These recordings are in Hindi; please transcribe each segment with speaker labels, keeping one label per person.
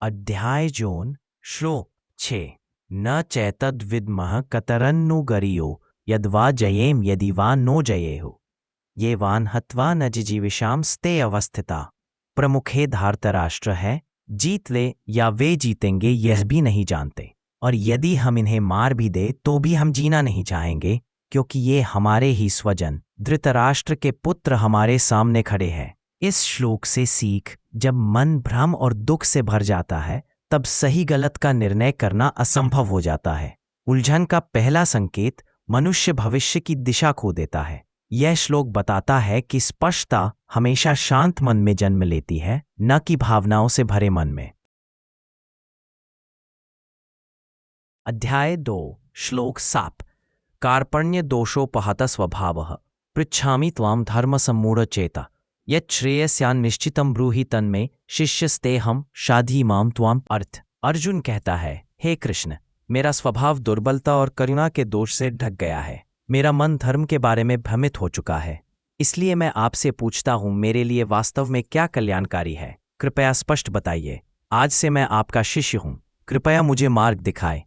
Speaker 1: अध्याय जोन श्लोक 6 न चैतद विद्मः कतरन्नु गरियो यद्वा जयेम यदि वा नो जयेहु ये वान हत्वा न जिजीविषाम स्ते अवस्थिता। प्रमुखे धार्तराष्ट्र है, जीत ले या वे जीतेंगे यह भी नहीं जानते, और यदि हम इन्हें मार भी दे तो भी हम जीना नहीं चाहेंगे, क्योंकि ये हमारे ही स्वजन धृतराष्ट्र के पुत्र हमारे सामने खड़े हैं। इस श्लोक से सीख, जब मन भ्रम और दुख से भर जाता है तब सही गलत का निर्णय करना असंभव हो जाता है। उलझन का पहला संकेत मनुष्य भविष्य की दिशा खो देता है। यह श्लोक बताता है कि स्पष्टता हमेशा शांत मन में जन्म लेती है, न कि भावनाओं से भरे मन में। अध्याय 2 श्लोक 7 कार्पण्य दोषोपहत स्वभावः पृच्छामि त्वां धर्म सम्मूढ़ चेता यत् श्रेयस्यान निश्चितम ब्रूहि तन्मे शिष्यस्ते हम शाधी माम त्वाम। अर्थ, अर्जुन कहता है, हे कृष्ण, मेरा स्वभाव दुर्बलता और करुणा के दोष से ढक गया है। मेरा मन धर्म के बारे में भ्रमित हो चुका है, इसलिए मैं आपसे पूछता हूँ, मेरे लिए वास्तव में क्या कल्याणकारी है? कृपया स्पष्ट बताइए। आज से मैं आपका शिष्य हूँ, कृपया मुझे मार्ग दिखाए।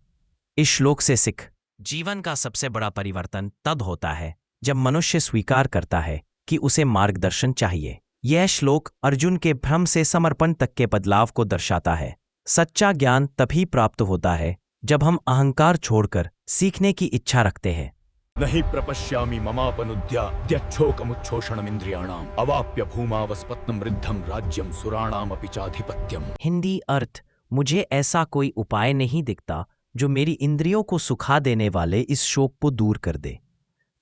Speaker 1: इस श्लोक से सिख, जीवन का सबसे बड़ा परिवर्तन तब होता है जब मनुष्य स्वीकार करता है कि उसे मार्गदर्शन चाहिए। यह श्लोक अर्जुन के भ्रम से समर्पण तक के बदलाव को दर्शाता है। सच्चा ज्ञान तभी प्राप्त होता है जब हम अहंकार छोड़कर सीखने की इच्छा रखते हैं।
Speaker 2: नहीं प्रपश्यामि ममापनुद्याच्छोकमुच्छोषणमिन्द्रियाणाम् अवाप्य भूमावस्पत्नं वृद्धं राज्यं सुराणामपि चाधिपत्यम्।
Speaker 1: हिंदी अर्थ, मुझे ऐसा कोई उपाय नहीं दिखता जो मेरी इंद्रियों को सुखा देने वाले इस शोक को दूर कर दे।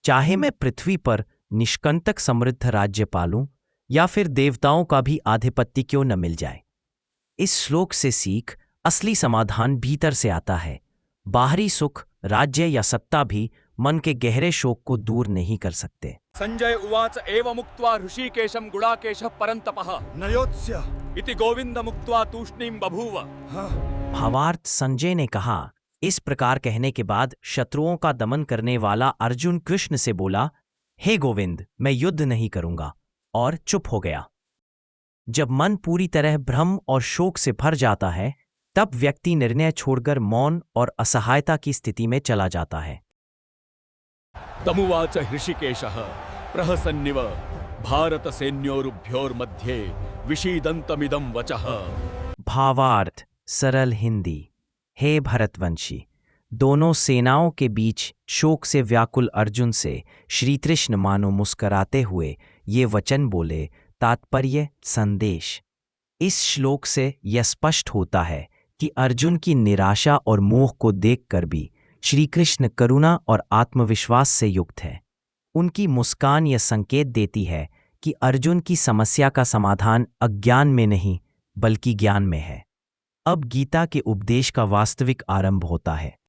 Speaker 1: चाहे मैं पृथ्वी पर निष्कंटक समृद्ध राज्य पालूं या फिर देवताओं का भी आधिपत्य क्यों न मिल जाए। इस श्लोक से सीख, असली समाधान भीतर से आता है। बाहरी सुख, राज्य या सत्ता भी मन के गहरे शोक को दूर नहीं कर सकते।
Speaker 2: संजय उवाच एव मुक्त्वा ऋषिकेशं गुडाकेशः परन्तपः नयोत्स्य इति गोविंद मुक्त्वा तूष्णीं बभूव।
Speaker 1: भावार्थ, संजय ने कहा, इस प्रकार कहने के बाद शत्रुओं का दमन करने वाला अर्जुन कृष्ण से बोला, हे गोविंद, मैं युद्ध नहीं करूंगा, और चुप हो गया। जब मन पूरी तरह भ्रम और शोक से भर जाता है तब व्यक्ति निर्णय छोड़कर मौन और असहायता की स्थिति में चला जाता है।
Speaker 2: तमुवाच ऋषिकेशः प्रहसन्निव भारतसैन्योरुभयोर्मध्ये विषीदन्तमिदं वचः।
Speaker 1: भावार्थ, सरल हिंदी, हे भरतवंशी, दोनों सेनाओं के बीच शोक से व्याकुल अर्जुन से श्री कृष्ण मानो मुस्कराते हुए ये वचन बोले। तात्पर्य, संदेश। इस श्लोक से यह स्पष्ट होता है कि अर्जुन की निराशा और मोह को देखकर भी श्री कृष्ण करुणा और आत्मविश्वास से युक्त है। उनकी मुस्कान यह संकेत देती है कि अर्जुन की समस्या का समाधान अज्ञान में नहीं बल्कि ज्ञान में है। अब गीता के उपदेश का वास्तविक आरंभ होता है।